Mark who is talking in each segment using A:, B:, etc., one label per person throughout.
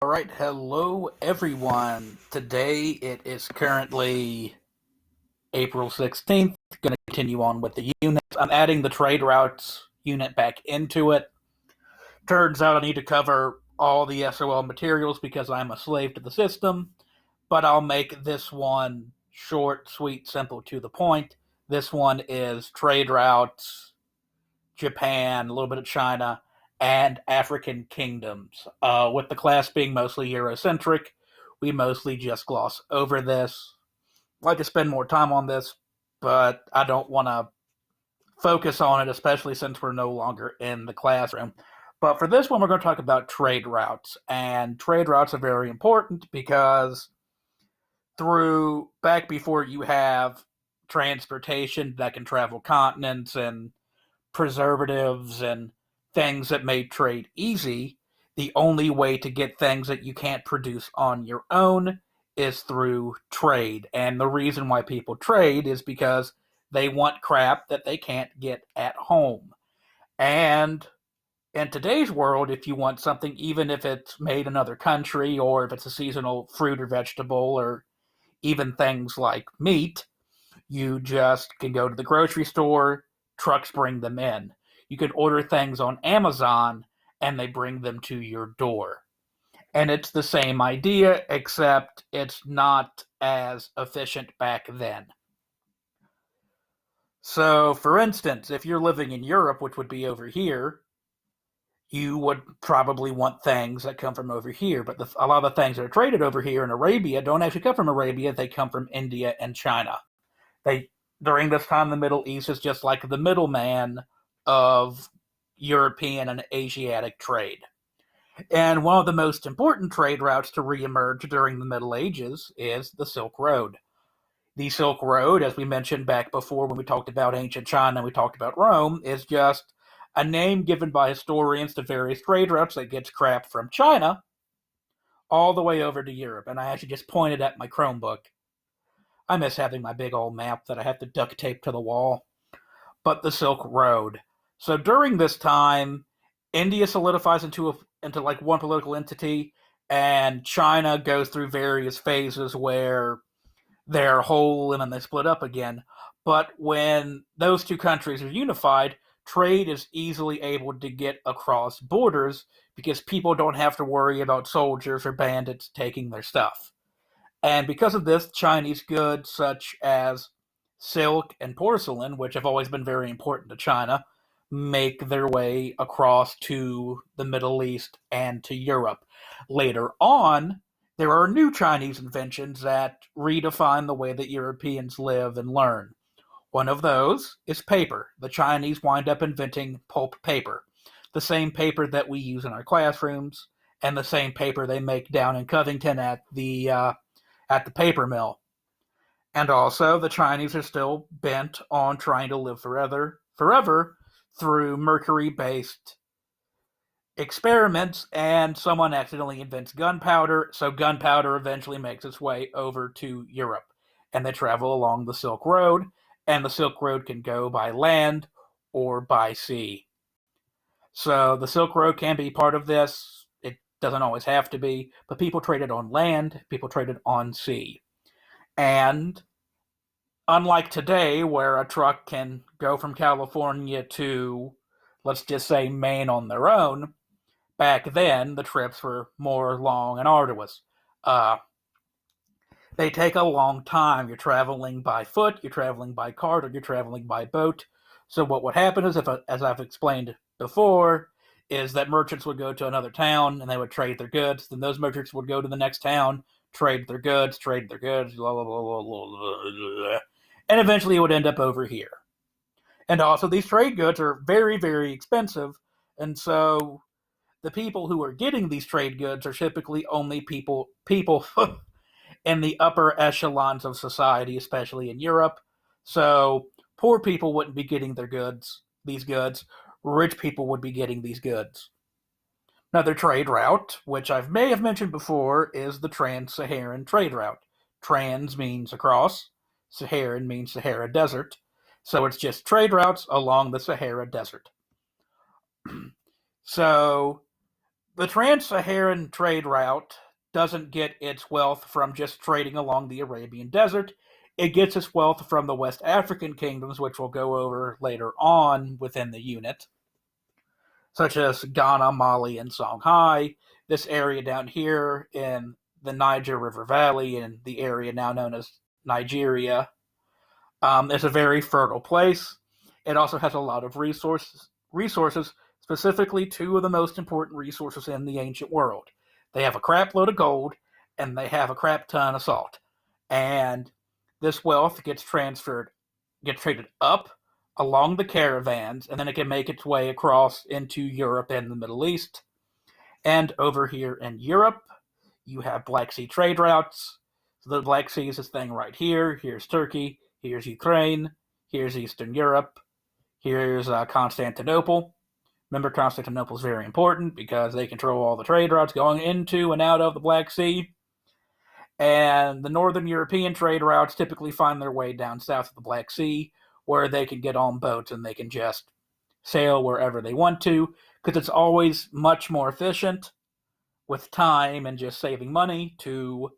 A: Alright, hello everyone. Today it is currently April 16th. Going to continue on with the units. I'm adding the trade routes unit back into it. Turns out I need to cover all the SOL materials because I'm a slave to the system, but I'll make this one short, sweet, simple, to the point. This one is trade routes, Japan, a little bit of China, and African kingdoms. With the class being mostly Eurocentric, we mostly just gloss over this. I'd like to spend more time on this, but I don't want to focus on it, especially since we're no longer in the classroom. But for this one, we're going to talk about trade routes. And trade routes are very important because through back before you have transportation that can travel continents and preservatives and things that made trade easy, the only way to get things that you can't produce on your own is through trade. And the reason why people trade is because they want crap that they can't get at home. And in today's world, if you want something, even if it's made in another country or if it's a seasonal fruit or vegetable or even things like meat, you just can go to the grocery store, trucks bring them in. You can order things on Amazon and they bring them to your door. And it's the same idea, except it's not as efficient back then. So, for instance, if you're living in Europe, which would be over here, you would probably want things that come from over here. But a lot of the things that are traded over here in Arabia don't actually come from Arabia, they come from India and China. They During this time, the Middle East is just like the middleman of European and Asiatic trade. And one of the most important trade routes to reemerge during the Middle Ages is the Silk Road. The Silk Road, as we mentioned back before when we talked about ancient China and we talked about Rome, is just a name given by historians to various trade routes that gets crap from China all the way over to Europe. And I actually just pointed at my Chromebook. I miss having my big old map that I have to duct tape to the wall. But the Silk Road. So during this time, India solidifies into like one political entity, and China goes through various phases where they're whole and then they split up again. But when those two countries are unified, trade is easily able to get across borders because people don't have to worry about soldiers or bandits taking their stuff. And because of this, Chinese goods such as silk and porcelain, which have always been very important to China, make their way across to the Middle East and to Europe. Later on, there are new Chinese inventions that redefine the way that Europeans live and learn. One of those is paper. The Chinese wind up inventing pulp paper, the same paper that we use in our classrooms, and the same paper they make down in Covington at the paper mill. And also, the Chinese are still bent on trying to live forever through mercury-based experiments, and someone accidentally invents gunpowder, so gunpowder eventually makes its way over to Europe. And they travel along the Silk Road, and the Silk Road can go by land or by sea. So the Silk Road can be part of this. It doesn't always have to be, but people traded on land, people traded on sea. And unlike today, where a truck can go from California to, let's just say, Maine on their own, back then the trips were more long and arduous. Uh, they take a long time. You're traveling by foot, you're traveling by cart, or you're traveling by boat. So what would happen is, as I've explained before, is that merchants would go to another town and they would trade their goods. Then those merchants would go to the next town, trade their goods, blah, blah, blah, blah, blah, blah, and eventually it would end up over here. And also, these trade goods are very, very expensive, and so the people who are getting these trade goods are typically only people in the upper echelons of society, especially in Europe. So poor people wouldn't be getting these goods. Rich people would be getting these goods. Another trade route, which I may have mentioned before, is the Trans-Saharan trade route. Trans means across, Saharan means Sahara Desert, so it's just trade routes along the Sahara Desert. So The trans-Saharan trade route doesn't get its wealth from just trading along the Arabian Desert. It gets its wealth from the West African kingdoms, which we'll go over later on within the unit, such as Ghana, Mali, and Songhai. This area down here in the Niger River Valley, and the area now known as Nigeria, is a very fertile place. It also has a lot of resources, specifically two of the most important resources in the ancient world. They have a crap load of gold, and they have a crap ton of salt. And this wealth gets traded up along the caravans, and then it can make its way across into Europe and the Middle East. And over here in Europe, you have Black Sea trade routes. So the Black Sea is this thing right here. Here's Turkey. Here's Ukraine. Here's Eastern Europe. Here's Constantinople. Remember, Constantinople is very important because they control all the trade routes going into and out of the Black Sea. And the Northern European trade routes typically find their way down south of the Black Sea, where they can get on boats and they can just sail wherever they want to, because it's always much more efficient with time and just saving money to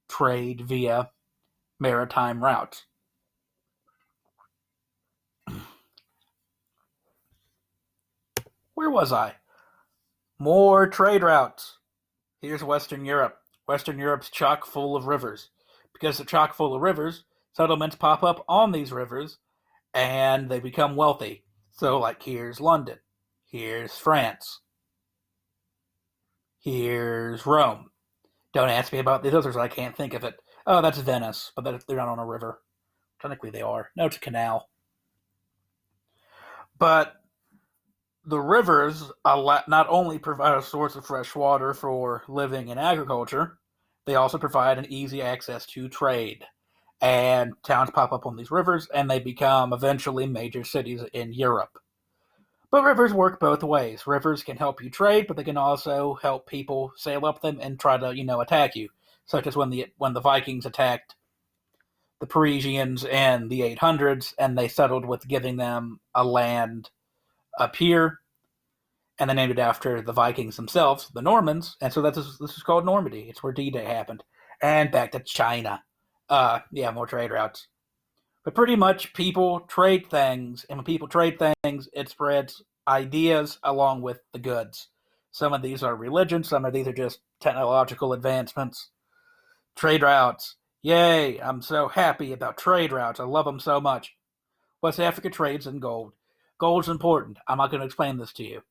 A: trade via maritime routes. Where was I? More trade routes. Here's Western Europe. Western Europe's chock full of rivers. Because they're chock full of rivers, settlements pop up on these rivers, and they become wealthy. So, like, here's London. Here's France. Here's Rome. Don't ask me about these others, I can't think of it. Oh, that's Venice, but they're not on a river. Technically they are. No, it's a canal. But the rivers not only provide a source of fresh water for living and agriculture, they also provide an easy access to trade. And towns pop up on these rivers, and they become eventually major cities in Europe. But rivers work both ways. Rivers can help you trade, but they can also help people sail up them and try to, attack you. Such as when the Vikings attacked the Parisians in the 800s, and they settled with giving them a land up here, and they named it after the Vikings themselves, the Normans, and so this is called Normandy. It's where D-Day happened. And back to China. More trade routes. But pretty much people trade things, and when people trade things, it spreads ideas along with the goods. Some of these are religion, some of these are just technological advancements. Trade routes. Yay, I'm so happy about trade routes. I love them so much. West Africa trades in gold. Gold's important. I'm not going to explain this to you.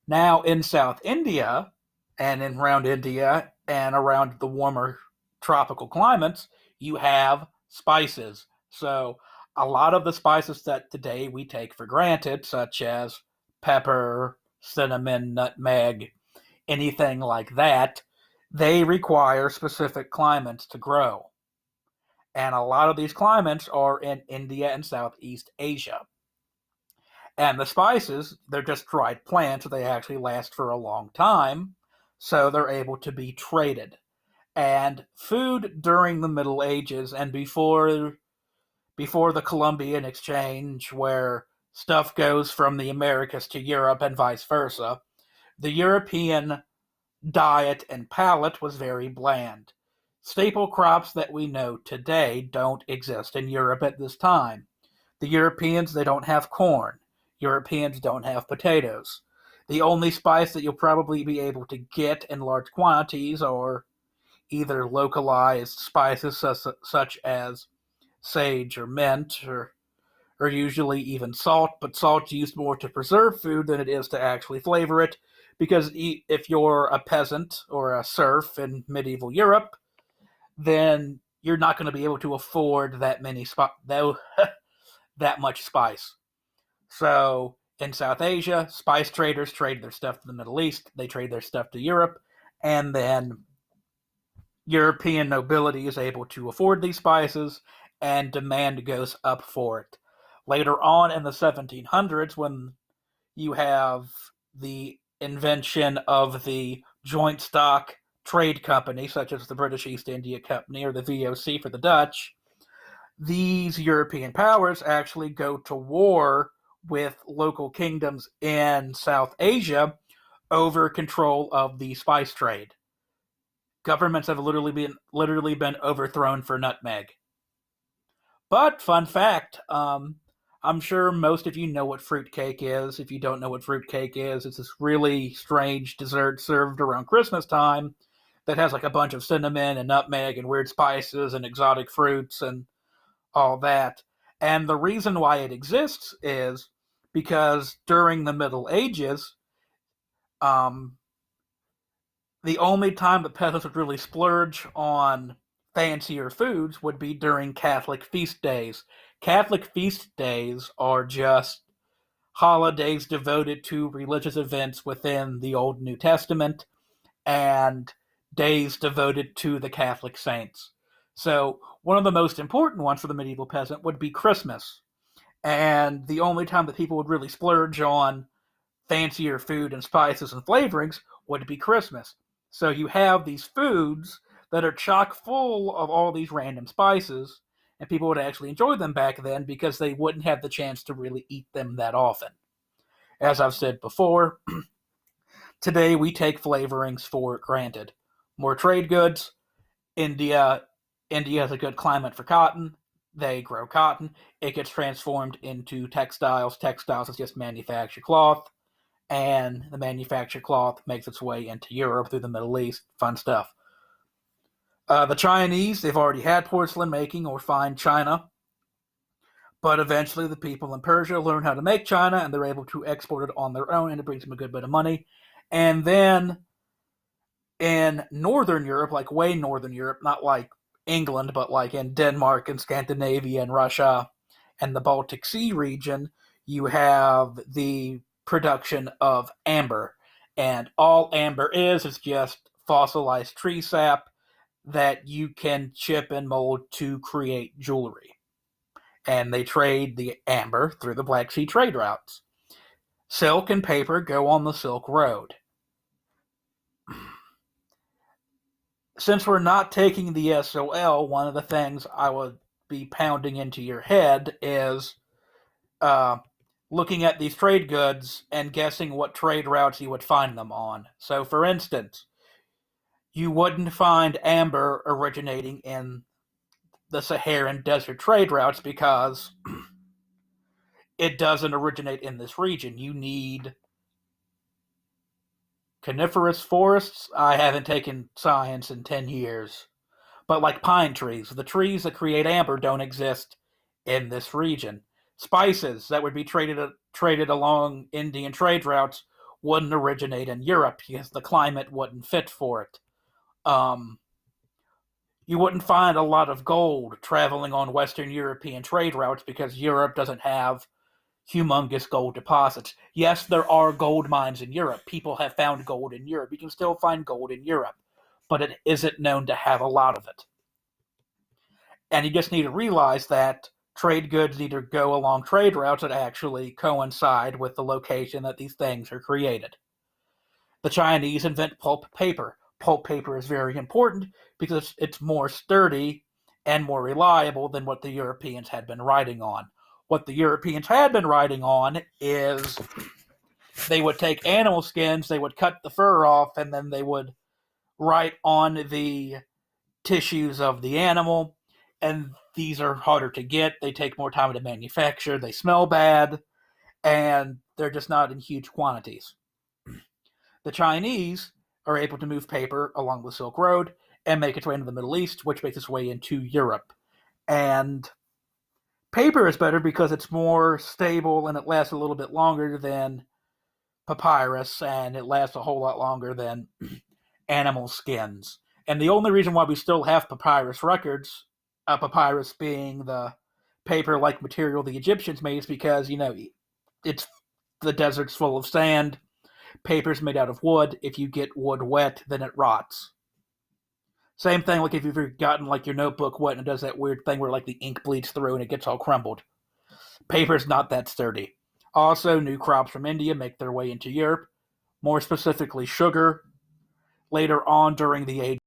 A: Now, in South India, and around India, and around the warmer tropical climates, you have spices. So, a lot of the spices that today we take for granted, such as pepper, cinnamon, nutmeg, anything like that, they require specific climates to grow. And a lot of these climates are in India and Southeast Asia. And the spices, they're just dried plants, so they actually last for a long time, so they're able to be traded. And food during the Middle Ages and before the Columbian Exchange, where stuff goes from the Americas to Europe and vice versa, the European diet and palate was very bland. Staple crops that we know today don't exist in Europe at this time. The Europeans, they don't have corn. Europeans don't have potatoes. The only spice that you'll probably be able to get in large quantities are either localized spices such as sage or mint, or usually even salt, but salt's used more to preserve food than it is to actually flavor it, because if you're a peasant or a serf in medieval Europe, then you're not going to be able to afford that much spice. So in South Asia, spice traders trade their stuff to the Middle East, they trade their stuff to Europe, and then European nobility is able to afford these spices, and demand goes up for it. Later on in the 1700s, when you have the invention of the joint stock trade company, such as the British East India Company or the VOC for the Dutch, these European powers actually go to war with local kingdoms in South Asia over control of the spice trade. Governments have literally been overthrown for nutmeg. But fun fact, I'm sure most of you know what fruitcake is. If you don't know what fruitcake is, it's this really strange dessert served around Christmas time that has like a bunch of cinnamon and nutmeg and weird spices and exotic fruits and all that. And the reason why it exists is because during the Middle Ages, um, the only time that peasants would really splurge on fancier foods would be during Catholic feast days. Catholic feast days are just holidays devoted to religious events within the Old and New Testament and days devoted to the Catholic saints. So, one of the most important ones for the medieval peasant would be Christmas. And the only time that people would really splurge on fancier food and spices and flavorings would be Christmas. So you have these foods that are chock full of all these random spices, and people would actually enjoy them back then because they wouldn't have the chance to really eat them that often. As I've said before, today we take flavorings for granted. More trade goods. India India has a good climate for cotton. They grow cotton. It gets transformed into textiles. Textiles is just manufactured cloth, and the manufactured cloth makes its way into Europe through the Middle East. Fun stuff. The Chinese, they've already had porcelain making or fine china, but eventually the people in Persia learn how to make china and they're able to export it on their own, and it brings them a good bit of money. And then in Northern Europe, like way Northern Europe, not like England, but like in Denmark and Scandinavia and Russia and the Baltic Sea region, you have the production of amber. And all amber is just fossilized tree sap that you can chip and mold to create jewelry. And they trade the amber through the Black Sea trade routes. Silk and paper go on the Silk Road. Since we're not taking the SOL, one of the things I would be pounding into your head is uh, looking at these trade goods and guessing what trade routes you would find them on. So, for instance, you wouldn't find amber originating in the Saharan desert trade routes because it doesn't originate in this region. You need coniferous forests. I haven't taken science in 10 years. But like pine trees, the trees that create amber don't exist in this region. Spices that would be traded along Indian trade routes wouldn't originate in Europe because the climate wouldn't fit for it. Um, you wouldn't find a lot of gold traveling on Western European trade routes because Europe doesn't have humongous gold deposits. Yes, there are gold mines in Europe. People have found gold in Europe. You can still find gold in Europe, but it isn't known to have a lot of it. And you just need to realize that trade goods need to go along trade routes that actually coincide with the location that these things are created. The Chinese invent pulp paper. Pulp paper is very important because it's more sturdy and more reliable than what the Europeans had been writing on. What the Europeans had been writing on is they would take animal skins, they would cut the fur off, and then they would write on the tissues of the animal. And these are harder to get. They take more time to manufacture. They smell bad, and they're just not in huge quantities. The Chinese are able to move paper along the Silk Road and make its way into the Middle East, which makes its way into Europe. And paper is better because it's more stable and it lasts a little bit longer than papyrus, and it lasts a whole lot longer than animal skins. And the only reason why we still have papyrus records, papyrus being the paper-like material the Egyptians made, is because, it's the desert's full of sand. Paper's made out of wood. If you get wood wet, then it rots. Same thing like if you've gotten like your notebook wet and it does that weird thing where like the ink bleeds through and it gets all crumbled. Paper's not that sturdy. Also, new crops from India make their way into Europe, more specifically sugar. Later on during the age